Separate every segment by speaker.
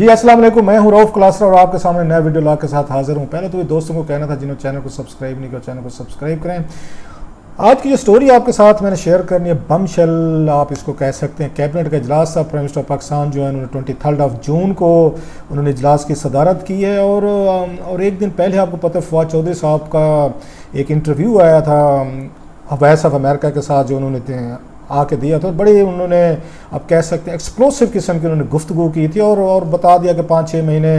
Speaker 1: جی السلام علیکم، میں ہوں رؤف کلاسرا اور آپ کے سامنے نیا ویڈیو لاگ کے ساتھ حاضر ہوں۔ پہلے تو یہ دوستوں کو کہنا تھا جنہوں نے چینل کو سبسکرائب نہیں کیا چینل کو سبسکرائب کریں۔ آج کی جو سٹوری آپ کے ساتھ میں نے شیئر کرنی ہے، بم شل آپ اس کو کہہ سکتے ہیں۔ کیبنٹ کا اجلاس تھا، پرائم منسٹر پاکستان جو ہے انہوں نے 23 جون کو انہوں نے اجلاس کی صدارت کی ہے، اور ایک دن پہلے آپ کو پتہ ہے فواد چودھری صاحب کا ایک انٹرویو آیا تھا وائس آف امریکہ کے ساتھ جو انہوں نے آ کے دیا تھا۔ بڑی انہوں نے آپ کہہ سکتے ہیں ایکسپلوسو قسم کی انہوں نے گفتگو کی تھی اور بتا دیا کہ 5-6 مہینے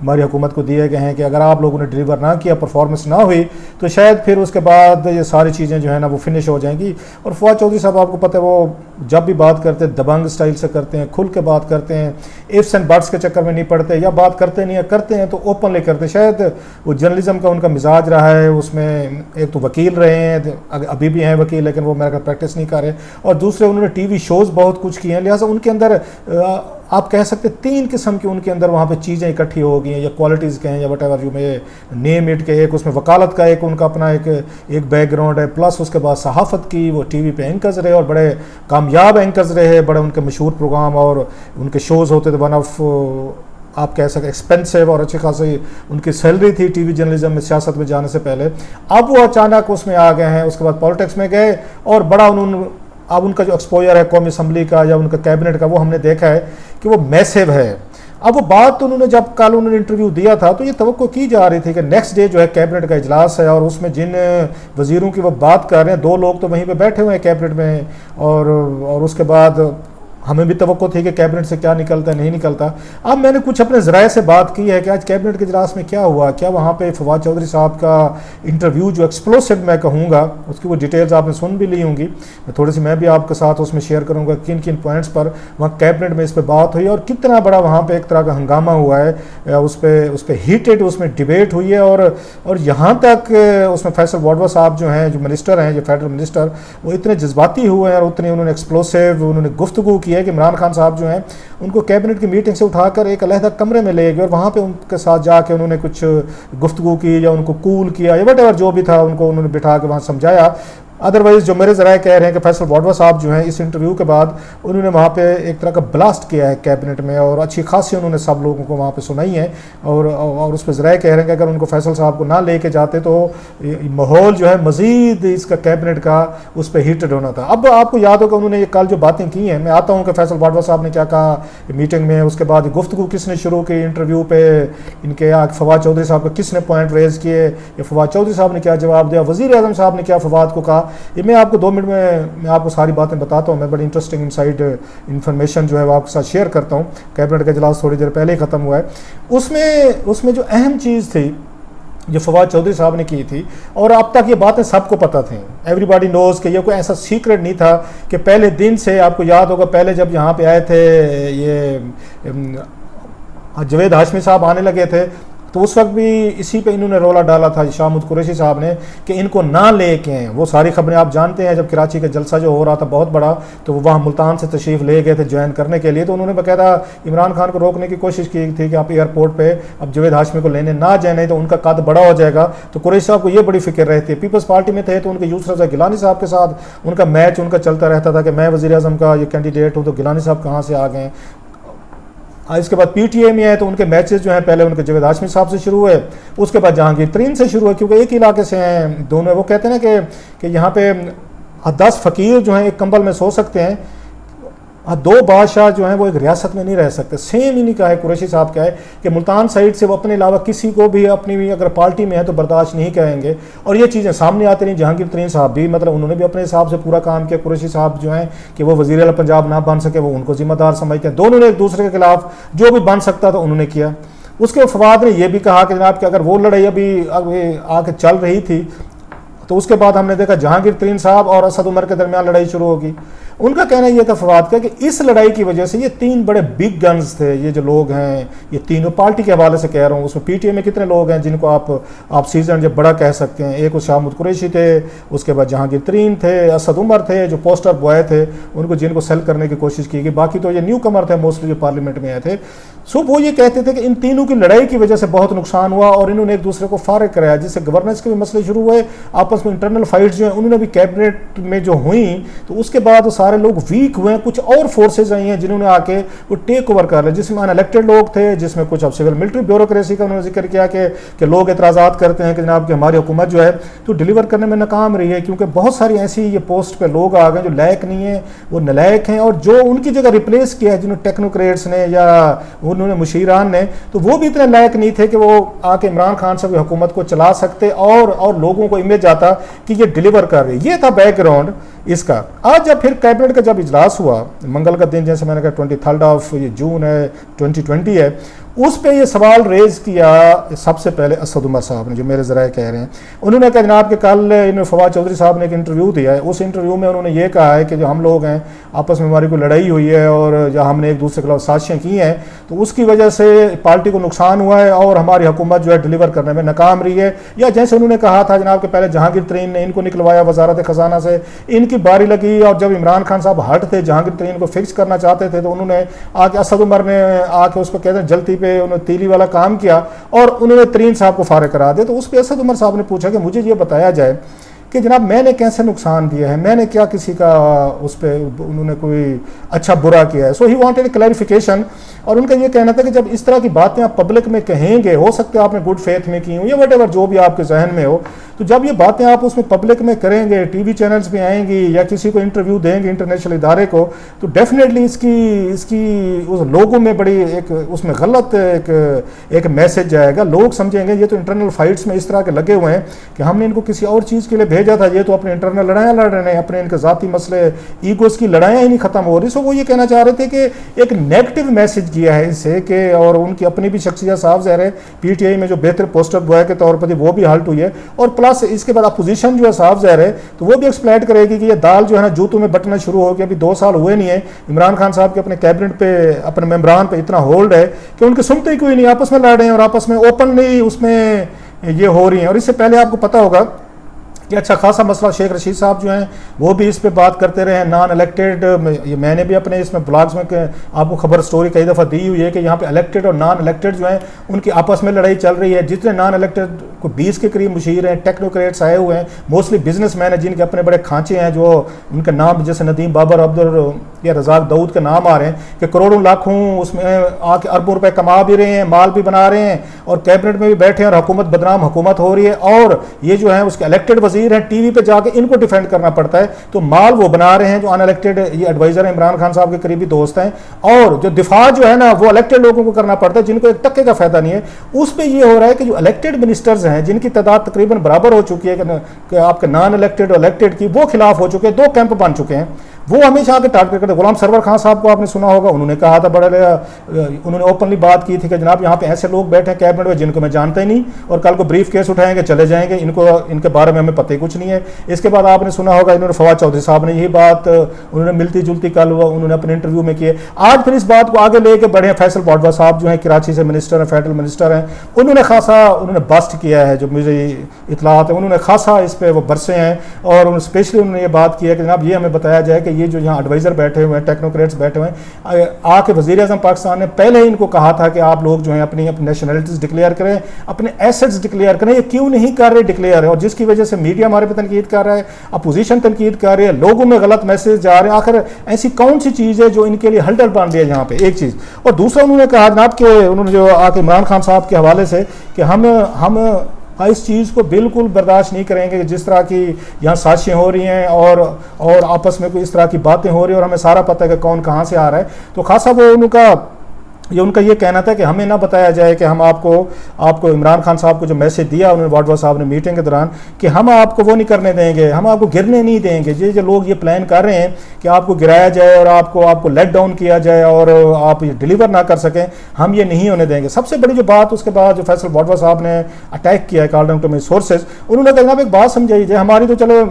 Speaker 1: ہماری حکومت کو دیے گئے ہیں کہ اگر آپ لوگوں نے ڈیلیور نہ کیا، پرفارمنس نہ ہوئی تو شاید پھر اس کے بعد یہ ساری چیزیں جو ہیں نا وہ فنش ہو جائیں گی۔ اور فواد چودھری صاحب آپ کو پتہ ہے وہ جب بھی بات کرتے ہیں دبنگ سٹائل سے کرتے ہیں، کھل کے بات کرتے ہیں، ایفس اینڈ بٹس کے چکر میں نہیں پڑتے، یا بات کرتے نہیں ہیں، کرتے ہیں تو اوپنلی کرتے۔ شاید وہ جرنلزم کا ان کا مزاج رہا ہے، اس میں ایک تو وکیل رہے ہیں، ابھی بھی ہیں وکیل لیکن وہ میرا پریکٹس نہیں کر رہے، اور دوسرے انہوں نے ٹی وی شوز بہت کچھ کیے ہیں، لہٰذا ان کے اندر آپ کہہ سکتے 3 قسم کی ان کے اندر وہاں پہ چیزیں اکٹھی ہو گئی ہیں، یا کوالٹیز کہیں یا وٹ ایور یو میں نیم اٹ کے۔ ایک اس میں وکالت کا ایک ان کا اپنا ایک بیک گراؤنڈ ہے، پلس اس کے بعد صحافت کی، وہ ٹی وی پہ اینکرز رہے اور بڑے کامیاب اینکرز رہے، بڑے ان کے مشہور پروگرام اور ان کے شوز ہوتے تھے، ون آف آپ کہہ سکتے ایکسپینسو، اور اچھی خاصی ان کی سیلری تھی ٹی وی جرنلزم میں سیاست میں جانے سے پہلے۔ اب وہ اچانک اس میں آ گئے ہیں، اس کے بعد پالیٹکس میں گئے، اور بڑا اب ان کا جو ایکسپوجر ہے قومی اسمبلی کا یا ان کا کیبنٹ کا، وہ ہم نے دیکھا ہے کہ وہ میسیو ہے۔ اب وہ بات تو انہوں نے جب کل انہوں نے انٹرویو دیا تھا تو یہ توقع کی جا رہی تھی کہ نیکسٹ ڈے جو ہے کیبنٹ کا اجلاس ہے، اور اس میں جن وزیروں کی وہ بات کر رہے ہیں 2 لوگ تو وہیں پہ بیٹھے ہوئے ہیں کیبنٹ میں، اور اس کے بعد ہمیں بھی توقع تھی کہ کیبنٹ سے کیا نکلتا ہے نہیں نکلتا۔ اب میں نے کچھ اپنے ذرائع سے بات کی ہے کہ آج کیبنٹ کے اجلاس میں کیا ہوا، کیا وہاں پہ فواد چودھری صاحب کا انٹرویو جو ایکسپلوسو میں کہوں گا، اس کی وہ ڈیٹیلز آپ نے سن بھی لی ہوں گی، تھوڑی سی میں بھی آپ کے ساتھ اس میں شیئر کروں گا کن کن پوائنٹس پر وہاں کیبنٹ میں اس پہ بات ہوئی اور کتنا بڑا وہاں پہ ایک طرح کا ہنگامہ ہوا ہے، اس پہ ہیٹڈ اس میں ڈیبیٹ ہوئی ہے، اور یہاں تک اس میں فیصل واڈوا صاحب جو ہیں، جو منسٹر ہیں، جو فیڈرل منسٹر، وہ اتنے جذباتی ہوئے ہیں اور اتنے انہوں نے ایکسپلوسو انہوں نے گفتگو کی ہے کہ عمران خان صاحب جو ہیں ان کو کیبنٹ کی میٹنگ سے اٹھا کر ایک علیحدہ کمرے میں لے گئے اور وہاں پہ ان کے ساتھ جا کے انہوں نے کچھ گفتگو کی یا ان کو کول کیا یا وٹ ایور جو بھی تھا، ان کو انہوں نے بٹھا کے وہاں سمجھایا۔ ادروائز جو میرے ذرائع کہہ رہے ہیں کہ فیصل واڈوا صاحب جو ہیں اس انٹرویو کے بعد انہوں نے وہاں پہ ایک طرح کا بلاسٹ کیا ہے کیبنٹ میں، اور اچھی خاصی انہوں نے سب لوگوں کو وہاں پہ سنائی ہے، اور اس پہ ذرائع کہہ رہے ہیں کہ اگر ان کو فیصل صاحب کو نہ لے کے جاتے تو ماحول جو ہے مزید اس کا کیبنٹ کا اس پہ ہیٹڈ ہونا تھا۔ اب آپ کو یاد ہوگا انہوں نے یہ کل جو باتیں کی ہیں، میں آتا ہوں کہ فیصل واڈوا صاحب نے کیا کہا میٹنگ میں، اس کے بعد گفتگو کس نے شروع کی انٹرویو پہ، ان کے فواد چودھری صاحب کا کس نے پوائنٹ ریز کیے، یا فواد چودھری صاحب نے کیا جواب دیا، وزیر اعظم صاحب نے کیا فواد کو کہا، یہ میں آپ کو 2 منٹ میں آپ کو ساری باتیں بتاتا ہوں۔ میں بڑی انٹرسٹنگ انسائڈ انفارمیشن جو ہے وہ آپ کے ساتھ شیئر کرتا ہوں۔ کیبنٹ کا اجلاس تھوڑی دیر پہلے ہی ختم ہوا ہے، اس میں جو اہم چیز تھی جو فواد چودھری صاحب نے کی تھی، اور اب تک یہ باتیں سب کو پتہ تھیں، ایوری باڈی نوز کہ یہ کوئی ایسا سیکرٹ نہیں تھا کہ پہلے دن سے آپ کو یاد ہوگا پہلے جب یہاں پہ آئے تھے یہ جوید ہاشمی صاحب آنے لگے تھے تو اس وقت بھی اسی پہ انہوں نے رولا ڈالا تھا شاہ محمود قریشی صاحب نے کہ ان کو نہ لے کے ہیں۔ وہ ساری خبریں آپ جانتے ہیں، جب کراچی کا جلسہ جو ہو رہا تھا بہت بڑا تو وہ وہاں ملتان سے تشریف لے گئے تھے جوائن کرنے کے لیے، تو انہوں نے باقاعدہ عمران خان کو روکنے کی کوشش کی تھی کہ آپ ایئرپورٹ پہ اب جوید ہاشمی کو لینے نہ جائیں، نہیں تو ان کا قد بڑا ہو جائے گا۔ تو قریشی صاحب کو یہ بڑی فکر رہتی ہے، پیپلز پارٹی میں تھے تو ان کے یوسف رضا گیلانی صاحب کے ساتھ ان کا میچ ان کا چلتا رہتا تھا کہ میں وزیر اعظم کا یہ کینڈیڈیٹ ہوں، تو گیلانی صاحب کہاں سے آ گئے۔ اس کے بعد پی ٹی اے میں ہے تو ان کے میچز جو ہیں پہلے ان کے جوید ہاشمی صاحب سے شروع ہوئے، اس کے بعد جہانگیر ترین سے شروع ہوئے، کیونکہ ایک علاقے سے ہیں دونوں۔ وہ کہتے ہیں نا کہ یہاں پہ 10 فقیر جو ہیں ایک کمبل میں سو سکتے ہیں، 2 بادشاہ جو ہیں وہ ایک ریاست میں نہیں رہ سکتے۔ سیم انہیں کا ہے قریشی صاحب کا ہے کہ ملتان سائڈ سے وہ اپنے علاوہ کسی کو بھی اپنی بھی اگر پارٹی میں ہے تو برداشت نہیں کریں گے، اور یہ چیزیں سامنے آتی رہیں۔ جہانگیر ترین صاحب بھی مطلب انہوں نے بھی اپنے حساب سے پورا کام کیا، قریشی صاحب جو ہیں کہ وہ وزیر اعلیٰ پنجاب نہ بن سکے وہ ان کو ذمہ دار سمجھتے ہیں، دونوں نے ایک دوسرے کے خلاف جو بھی بن سکتا تھا انہوں نے کیا۔ اس کے فواد نے یہ بھی کہا کہ جناب کہ اگر وہ لڑائی ابھی آ کے چل رہی تھی تو اس کے بعد ہم نے دیکھا جہانگیر ترین صاحب اور اسد عمر کے درمیان لڑائی شروع ہوگی۔ ان کا کہنا یہ تھا فواد کا کہ اس لڑائی کی وجہ سے یہ 3 بڑے بگ گنز تھے، یہ جو لوگ ہیں یہ تینوں پارٹی کے حوالے سے کہہ رہا ہوں، اس میں پی ٹی اے میں کتنے لوگ ہیں جن کو آپ سیزن جب بڑا کہہ سکتے ہیں، ایک وہ شاہ محمود قریشی تھے، اس کے بعد جہانگیر ترین تھے، اسد عمر تھے جو پوسٹر بوائے تھے ان کو جن کو سیل کرنے کی کوشش کی گئی، باقی تو یہ نیو کمر تھے موسٹلی جو پارلیمنٹ میں آئے تھے۔ سو وہ یہ کہتے تھے کہ ان تینوں کی لڑائی کی وجہ سے بہت نقصان ہوا اور انہوں نے ایک دوسرے کو فارغ کرایا، جس سے گورننس کے بھی مسئلے شروع ہوئے، آپس میں انٹرنل فائٹس جو ہیں انہوں نے بھی کیبنٹ میں جو ہوئیں تو اس کے بعد سارے لوگ ویک ہوئے ہیں, کچھ اور فورسز آئی ہیں جنہوں نے آ کے وہ ٹیک اوور کر لیں, جس میں ان الیکٹڈ لوگ تھے, جس میں کچھ اب سول ملٹری بیوروکریسی کا انہوں نے ذکر کیا کہ لوگ اعتراضات کرتے ہیں کہ جناب کہ ہماری حکومت جو ہے تو ڈیلیور کرنے میں ناکام رہی ہے, کیونکہ بہت ساری ایسی یہ پوسٹ پہ لوگ آ گئے جو لائق نہیں ہیں, وہ نلائق ہیں, اور جو ان کی جگہ ریپلیس کیا ہے جنہوں ٹیکنوکریٹس نے یا انہوں نے مشیران نے, تو وہ بھی اتنے لائق نہیں تھے کہ وہ آ کے عمران خان صاحب کی حکومت کو چلا سکتے اور لوگوں کو امیج آتا کہ یہ ڈیلیور کر رہی. یہ تھا بیک گراؤنڈ اس کا. آج جب پھر کیبنٹ کا جب اجلاس ہوا منگل کا دن, جیسے میں نے کہا 23 جون ہے 2020 ہے, اس پہ یہ سوال ریز کیا سب سے پہلے اسد عمر صاحب نے, جو میرے ذرائع کہہ رہے ہیں. انہوں نے کہا جناب کہ کل انہوں فواد چودھری صاحب نے ایک انٹرویو دیا ہے, اس انٹرویو میں انہوں نے یہ کہا ہے کہ جو ہم لوگ ہیں آپس میں ہماری کوئی لڑائی ہوئی ہے اور جو ہم نے ایک دوسرے کے خلاف سازشیں کی ہیں, تو اس کی وجہ سے پارٹی کو نقصان ہوا ہے اور ہماری حکومت جو ہے ڈیلیور کرنے میں ناکام رہی ہے. یا جیسے انہوں نے کہا تھا جناب کہ پہلے جہانگیر ترین نے ان کو نکلوایا وزارت خزانہ سے, ان کی باری لگی, اور جب عمران خان صاحب ہٹ تھے جہانگیر ترین کو فکس کرنا چاہتے تھے, تو انہوں نے آ کے اسد عمر نے آ کے اس کو کہتے ہیں جلتی پہ انہوں نے تیلی والا کام کیا اور انہوں نے ترین صاحب کو فارغ کرا دیا. تو اس پہ اسد عمر صاحب نے پوچھا کہ مجھے یہ بتایا جائے کہ جناب میں نے کیسے نقصان دیا ہے, میں نے کیا کسی کا اس پہ انہوں نے کوئی اچھا برا کیا ہے. سو ہی وانٹڈ اے کلیریفیکیشن, اور ان کا یہ کہنا تھا کہ جب اس طرح کی باتیں آپ پبلک میں کہیں گے, ہو سکتا ہے آپ نے گڈ فیتھ میں کی ہوں یا وٹ ایور جو بھی آپ کے ذہن میں ہو, تو جب یہ باتیں آپ اس میں پبلک میں کریں گے, ٹی وی چینلز پہ آئیں گی یا کسی کو انٹرویو دیں گے انٹرنیشنل ادارے کو, تو ڈیفینیٹلی اس کی اس لوگوں میں بڑی ایک اس میں غلط ایک میسج جائے گا. لوگ سمجھیں گے یہ تو انٹرنل فائٹس میں اس طرح کے لگے ہوئے ہیں کہ ہم نے ان کو کسی اور چیز کے لیے بھیجا تھا, یہ تو اپنے انٹرنل لڑائیاں لڑ رہے ہیں, اپنے ان کے ذاتی مسئلے ایگوز کی لڑائیاں ہی نہیں ختم ہو رہی. سو وہ یہ کہنا چاہ رہے تھے کہ ایک نیگیٹو میسج کیا ہے اس سے کہ, اور ان کی اپنی بھی شخصیت صاف ظاہر ہے, پی ٹی آئی میں جو بہتر پوسٹر بوائے کے طور پر وہ بھی ہلٹ ہوئی ہے, اور پلس اس کے بعد اپوزیشن جو ہے صاف ظاہر ہے تو وہ بھی ایکسپلائٹ کرے گی کہ یہ دال جو ہے نا جوتوں میں بٹنا شروع ہو گیا. ابھی 2 سال ہوئے نہیں ہیں, عمران خان صاحب کے اپنے کیبنٹ پہ اپنے ممبران پہ اتنا ہولڈ ہے کہ ان کی سنتے ہی کوئی نہیں, آپس میں لڑ رہے ہیں اور آپس میں اوپنلی اس میں یہ ہو رہی ہیں. اور اس سے پہلے آپ کو پتا ہوگا کہ اچھا خاصا مسئلہ شیخ رشید صاحب جو ہیں وہ بھی اس پہ بات کرتے رہے ہیں, نان الیکٹڈ. میں نے بھی اپنے اس میں بلاگز میں آپ کو خبر سٹوری کئی دفعہ دی ہوئی ہے کہ یہاں پہ الیکٹڈ اور نان الیکٹڈ جو ہیں ان کی آپس میں لڑائی چل رہی ہے. جتنے نان الیکٹڈ کو 20 کے قریب مشیر ہیں, ٹیکنوکریٹس آئے ہوئے ہیں, موسٹلی بزنس مین ہیں جن کے اپنے بڑے کھانچے ہیں, جو ان کے نام جیسے ندیم بابر, عبد یا رزاق داؤد کے نام آ رہے ہیں کہ کروڑوں لاکھوں اس میں آ کے اربوں روپے کما بھی رہے ہیں, مال بھی بنا رہے ہیں, اور کیبنٹ میں بھی بیٹھے ہیں, اور حکومت بدنام حکومت ہو رہی ہے. اور یہ جو ہیں اس کے الیکٹڈ وزیر ہیں, ٹی وی پہ جا کے ان کو ڈیفینڈ کرنا پڑتا ہے, تو مال وہ بنا رہے ہیں جو ان الیکٹڈ یہ ایڈوائزر ہیں عمران خان صاحب کے قریبی دوست ہیں, اور جو دفاع جو ہے نا وہ الیکٹڈ لوگوں کو کرنا پڑتا ہے جن کو ایک ٹکے کا فائدہ نہیں ہے. اس پہ یہ ہو رہا ہے کہ جو الیکٹڈ منسٹرز ہیں جن کی تعداد تقریباً برابر ہو چکی ہے کہ آپ کے نان الیکٹڈ اور الیکٹڈ کی, وہ خلاف ہو چکے ہیں, 2 کیمپ بن چکے ہیں. وہ ہمیشہ آ کے ٹارگیٹ کرتے. غلام سرور خان صاحب کو آپ نے سنا ہوگا, انہوں نے کہا تھا انہوں نے اوپنلی بات کی تھی کہ جناب یہاں پہ ایسے لوگ بیٹھے ہیں کیبنٹ میں جن کو میں جانتا ہی نہیں, اور کل کو بریف کیس اٹھائیں گے چلے جائیں گے, ان کے بارے میں ہمیں پتہ ہی کچھ نہیں ہے. اس کے بعد آپ نے سنا ہوگا انہوں نے فواد چودھری صاحب نے یہی بات انہوں نے ملتی جلتی کل انہوں نے اپنے انٹرویو میں کی ہے. آج پھر اس بات کو آگے لے کے بڑھے ہیں. فیصل باڈوا صاحب جو ہیں کراچی سے منسٹر ہیں, فیڈرل منسٹر ہیں, انہوں نے خاصا بسٹ کیا ہے, جو مجھے اطلاعات ہیں انہوں نے خاصا اس پہ وہ برسے ہیں, اور اسپیشلی انہوں نے یہ بات کی ہے کہ جناب یہ ہمیں بتایا جائے کہ یہ جو یہاں ایڈوائزر بیٹھے ہوئے ہیں, ٹیکنوکریٹس بیٹھے ہوئے ہیں, آ کے وزیر اعظم پاکستان نے پہلے ہی ان کو کہا تھا کہ آپ لوگ جو ہیں اپنی نیشنلٹیز ڈکلیئر کریں, اپنے ایسٹس ڈکلیئر کریں. یہ کیوں نہیں کر رہے ڈکلیئر ہے, اور جس کی وجہ سے میڈیا ہمارے پہ تنقید کر رہا ہے, اپوزیشن تنقید کر رہی ہے, لوگوں میں غلط میسج جا رہے ہیں. آخر ایسی کون سی چیز ہے جو ان کے لیے ہلڈل بن رہی ہے یہاں پہ, ایک چیز. اور دوسرا انہوں نے کہا جناب کہ انہوں نے جو آ کے عمران خان صاحب کے حوالے سے کہ ہم اس چیز کو بالکل برداشت نہیں کریں گے کہ جس طرح کی یہاں سازشیں ہو رہی ہیں اور آپس میں کوئی اس طرح کی باتیں ہو رہی ہیں, اور ہمیں سارا پتہ ہے کہ کون کہاں سے آ رہا ہے. تو خاصا وہ ان کا یہ کہنا تھا کہ ہمیں نہ بتایا جائے کہ ہم آپ کو عمران خان صاحب کو جو میسج دیا انہوں نے باڈوا صاحب نے میٹنگ کے دوران کہ ہم آپ کو وہ نہیں کرنے دیں گے, ہم آپ کو گرنے نہیں دیں گے. یہ جو لوگ یہ پلان کر رہے ہیں کہ آپ کو گرایا جائے اور آپ کو لیٹ ڈاؤن کیا جائے اور آپ یہ ڈیلیور نہ کر سکیں, ہم یہ نہیں ہونے دیں گے. سب سے بڑی جو بات اس کے بعد جو فیصل باڈوا صاحب نے اٹیک کیا ہے اکارڈنگ ٹو مائی سورسز, انہوں نے کہا جناب ایک بات سمجھائی جائے, ہماری تو چلو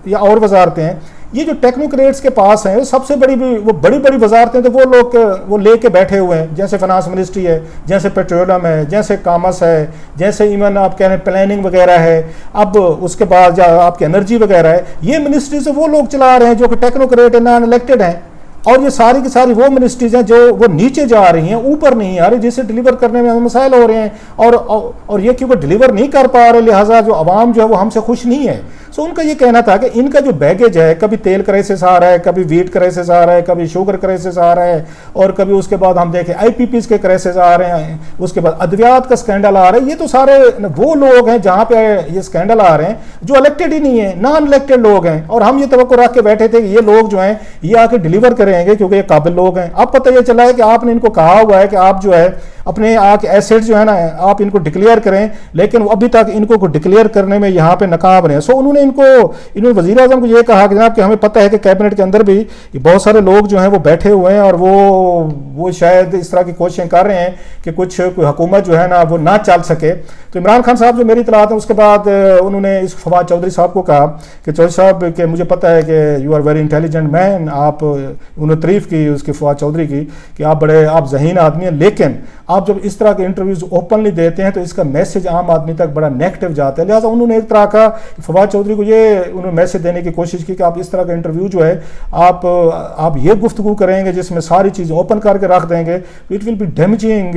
Speaker 1: یا اور وزارتیں ہیں, یہ جو ٹیکنوکریٹس کے پاس ہیں سب سے بڑی وہ بڑی وزارتیں تو وہ لوگ وہ لے کے بیٹھے ہوئے ہیں, جیسے فائنانس منسٹری ہے, جیسے پیٹرولیم ہے, جیسے کامرس ہے, جیسے ایون آپ کہہ رہے ہیں پلاننگ وغیرہ ہے, اب اس کے بعد آپ کی انرجی وغیرہ ہے. یہ منسٹری سے وہ لوگ چلا رہے ہیں جو کہ ٹیکنوکریٹ نان الیکٹڈ ہیں, اور یہ ساری کی ساری وہ منسٹریز ہیں جو وہ نیچے جا رہی ہیں, اوپر نہیں آ رہی, جسے ڈیلیور کرنے میں ہمیں مسائل ہو رہے ہیں, اور یہ کیونکہ ڈیلیور نہیں کر پا رہے لہٰذا جو عوام جو ہے وہ ہم سے خوش نہیں ہے. سو ان کا یہ کہنا تھا کہ ان کا جو بیگیج ہے، کبھی تیل کرائسس آ رہا ہے، کبھی ویٹ کرائسس آ رہا ہے، کبھی شوگر کرائسس آ رہا ہے، اور کبھی اس کے بعد ہم دیکھیں آئی پی پیز کے کرائسس آ رہے ہیں، اس کے بعد ادویات کا اسکینڈل آ رہا ہے. یہ تو سارے وہ لوگ ہیں جہاں پہ یہ اسکینڈل آ رہے ہیں جو الیکٹڈ ہی نہیں ہیں، نان الیکٹڈ لوگ ہیں، اور ہم یہ توقع رکھ کے بیٹھے تھے کہ یہ لوگ جو ہیں یہ آ کے ڈیلیور کریں گے کیونکہ یہ قابل لوگ ہیں. اب پتہ یہ چلا ہے کہ آپ نے ان کو کہا ہوا ہے کہ آپ جو ہے اپنے ایسیٹ جو ہے نا آپ ان کو ڈکلیئر کریں، لیکن ابھی تک ان کو ڈکلیئر کرنے میں یہاں پہ ناکام رہے ہیں. سو انہوں نے وزیر اعظم کو یہ کہا کہ جناب کہ ہمیں پتہ ہے کہ کیبنٹ کے اندر بھی بہت سارے لوگ جو ہیں وہ بیٹھے ہوئے ہیں اور وہ شاید اس طرح کی کوششیں کر رہے ہیں کہ کوئی حکومت جو ہے نا وہ نہ چل سکے. تو عمران خان صاحب جو میری اطلاعات ہیں اس کے بعد انہوں نے اس فواد چودھری صاحب کو کہا کہ چودھری صاحب کہ مجھے پتہ ہے کہ یو آر ویری انٹیلیجنٹ مین، انہوں نے تعریف کی اس کی فواد چودھری کی کہ آپ ذہین آدمی ہیں، لیکن آپ جب اس طرح کے انٹرویوز اوپنلی دیتے ہیں تو اس کا میسج عام آدمی تک بڑا نیگیٹو جاتا ہے. لہٰذا انہوں نے ایک طرح کا فواد چودھری کو انہوں نے میسج دینے کی کوشش کی کہ آپ اس طرح کا انٹرویو جو ہے آپ یہ گفتگو کریں گے جس میں ساری چیزیں اوپن کر کے رکھ دیں گے، اٹ ول بی ڈیمیجنگ،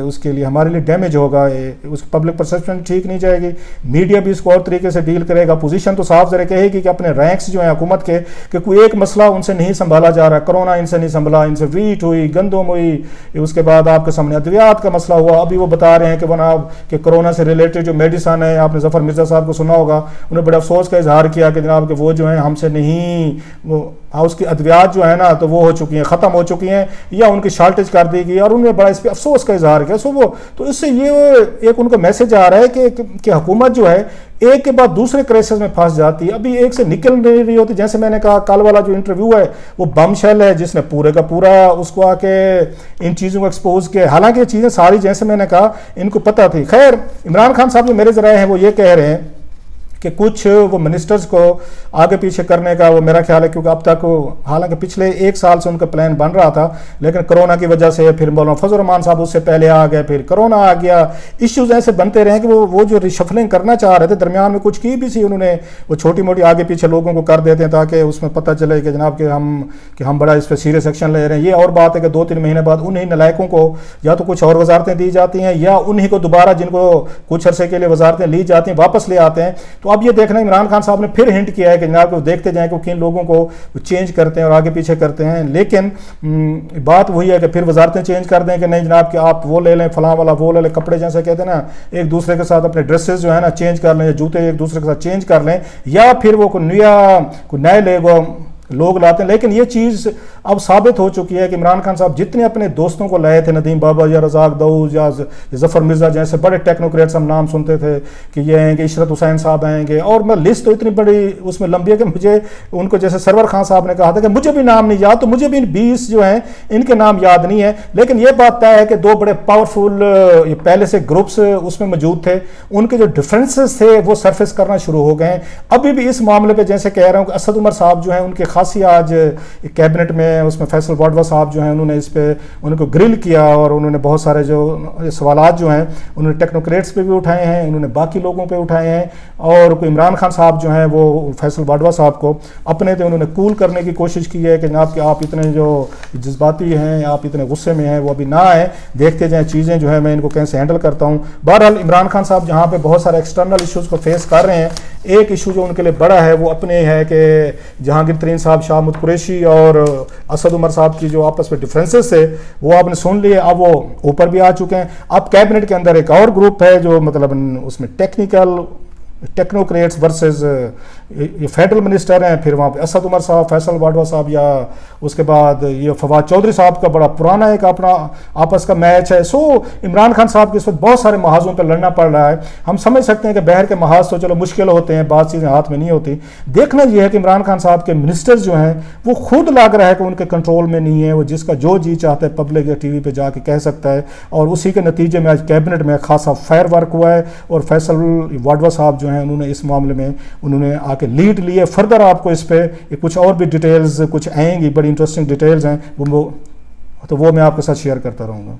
Speaker 1: اس کے لیے ہمارے لیے ڈیمیج ہوگا، اس کی پبلک پرسیپشن ٹھیک نہیں جائے گی، میڈیا بھی اس کو اور طریقے سے ڈیل کرے گا. پوزیشن تو صاف ذرا کہے گی کہ اپنے رینکس جو ہیں حکومت کے کہ کوئی ایک مسئلہ ان سے نہیں سنبھالا جا رہا، کرونا ان سے نہیں سنبھلا، ان سے ویٹ ہوئی، گندم ہوئی، اس کے بعد آپ کے سامنے ادویات کا مسئلہ ہوا. ابھی وہ بتا رہے ہیں کہ جناب کہ کرونا سے ریلیٹڈ جو میڈیسن ہے، آپ نے ظفر مرزا صاحب کو سنا ہوگا، انہوں نے بڑے افسوس کا اظہار کیا کہ جناب کہ وہ جو ہیں ہم سے نہیں، اس کی ادویات جو ہے نا تو وہ ہو چکی ہیں، ختم ہو چکی ہیں یا ان کی شارٹیج کر دی گئی، اور انہوں نے بڑا اس پہ افسوس کا اظہار کیا. تو اس سے یہ ایک ان کا میسج آ رہا ہے کہ حکومت جو ہے ایک کے بعد دوسرے کرائسس میں پھنس جاتی ہے، ابھی ایک سے نکل نہیں رہی ہوتی. جیسے میں نے کہا کل والا جو انٹرویو ہے وہ بم شیل ہے جس نے پورے کا پورا اس کو آ کے ان چیزوں کو ایکسپوز کیا. حالانکہ یہ چیزیں ساری جیسے میں نے کہا ان کو پتہ تھی. خیر عمران خان صاحب جو میرے ذرائع ہیں وہ یہ کہہ رہے ہیں کہ کچھ وہ منسٹرز کو آگے پیچھے کرنے کا وہ میرا خیال ہے، کیونکہ اب تک حالانکہ پچھلے ایک سال سے ان کا پلان بن رہا تھا، لیکن کرونا کی وجہ سے پھر مولانا فضل الرحمان صاحب اس سے پہلے آ گئے، پھر کرونا آ گیا، ایشوز ایسے بنتے رہے کہ وہ جو ریشفلنگ کرنا چاہ رہے تھے درمیان میں کچھ کی بھی سی انہوں نے، وہ چھوٹی موٹی آگے پیچھے لوگوں کو کر دیتے ہیں تاکہ اس میں پتہ چلے کہ جناب کہ ہم بڑا اس پہ سیریس ایکشن لے رہے ہیں. یہ اور بات ہے کہ 2-3 مہینے بعد انہیں نلائقوں کو یا تو کچھ اور وزارتیں دی جاتی ہیں یا انہیں کو دوبارہ جن کو کچھ عرصے کے لیے وزارتیں لی جاتی ہیں واپس لے آتے ہیں. تو اب یہ دیکھنا عمران خان صاحب نے پھر ہنٹ کیا ہے کہ جناب کو دیکھتے جائیں کہ کن لوگوں کو چینج کرتے ہیں اور آگے پیچھے کرتے ہیں، لیکن بات وہی ہے کہ پھر وزارتیں چینج کر دیں کہ نہیں جناب کہ آپ وہ لے لیں، فلاں والا وہ لے لیں، کپڑے جیسے کہتے ہیں نا ایک دوسرے کے ساتھ اپنے ڈریسز جو ہے نا چینج کر لیں، جوتے ایک دوسرے کے ساتھ چینج کر لیں، یا پھر وہ کوئی نئے لوگ لاتے ہیں. لیکن یہ چیز اب ثابت ہو چکی ہے کہ عمران خان صاحب جتنے اپنے دوستوں کو لائے تھے، ندیم بابا یا رزاق داؤد یا ظفر مرزا جیسے بڑے ٹیکنوکریٹس ہم نام سنتے تھے کہ یہ آئیں گے، عشرت حسین صاحب آئیں گے، اور میں لسٹ تو اتنی بڑی اس میں لمبی ہے کہ مجھے ان کو جیسے سرور خان صاحب نے کہا تھا کہ مجھے بھی نام نہیں یاد، تو مجھے بھی 20 جو ہیں ان کے نام یاد نہیں ہے. لیکن یہ بات طے ہے کہ 2 بڑے پاورفل پہلے سے گروپس اس میں موجود تھے، ان کے جو ڈفرینسز تھے وہ سرفیس کرنا شروع ہو گئے ہیں. ابھی بھی اس معاملے پہ جیسے کہہ رہا ہوں کہ اسد عمر صاحب جو ہیں ان کے خاصی آج کیبنٹ میں اس میں فیصل واڈوا صاحب جو ہیں انہوں نے اس پہ ان کو گرل کیا، اور انہوں نے بہت سارے جو سوالات جو ہیں انہوں نے ٹیکنوکریٹس پہ بھی اٹھائے ہیں، انہوں نے باقی لوگوں پہ اٹھائے ہیں، اور کوئی عمران خان صاحب جو ہیں وہ فیصل واڈوا صاحب کو اپنے انہوں نے کول کرنے کی کوشش کی ہے کہ جناب کہ آپ اتنے جو جذباتی ہیں، آپ اتنے غصے میں ہیں، وہ ابھی نہ آئیں، دیکھتے جائیں چیزیں جو ہے میں ان کو کیسے ہینڈل کرتا ہوں. بہرحال عمران خان صاحب جہاں پہ بہت سارے ایکسٹرنل ایشوز کو فیس کر رہے ہیں، ایک ایشو جو ان کے لیے بڑا ہے وہ اپنے ہے کہ جہانگیر ترین صاحب، شاہ محمود قریشی اور اسد عمر صاحب کی جو آپس میں ڈفرینسز تھے وہ آپ نے سن لیے، اب وہ اوپر بھی آ چکے ہیں. اب کیبنٹ کے اندر ایک اور گروپ ہے جو مطلب اس میں ٹیکنوکریٹس ورسز یہ فیڈرل منسٹر ہیں، پھر وہاں پہ اسد عمر صاحب، فیصل واڈوا صاحب، یا اس کے بعد یہ فواد چودھری صاحب کا بڑا پرانا ایک اپنا آپس کا میچ ہے. سو عمران خان صاحب کے اس وقت بہت سارے محاذوں پہ لڑنا پڑ رہا ہے. ہم سمجھ سکتے ہیں کہ بحر کے محاذ تو چلو مشکل ہوتے ہیں، بعض چیزیں ہاتھ میں نہیں ہوتی. دیکھنا یہ ہے کہ عمران خان صاحب کے منسٹرز جو ہیں وہ خود لگ رہا ہے کہ ان کے کنٹرول میں نہیں ہے، وہ جس کا جو جی چاہتا ہے پبلک یا ٹی وی پہ جا کے کہہ سکتا ہے، اور اسی کے نتیجے میں آج کیبنٹ میں خاصا فائر ورک ہوا ہے. اور فیصل واڈوا صاحب جو ہیں انہوں نے اس معاملے میں انہوں نے آ کے لیڈ لی ہے. فردر آپ کو اس پہ کچھ اور بھی ڈیٹیلز کچھ آئیں گی، بڑی انٹرسٹنگ ڈیٹیلز ہیں، وہ میں آپ کے ساتھ شیئر کرتا رہوں گا.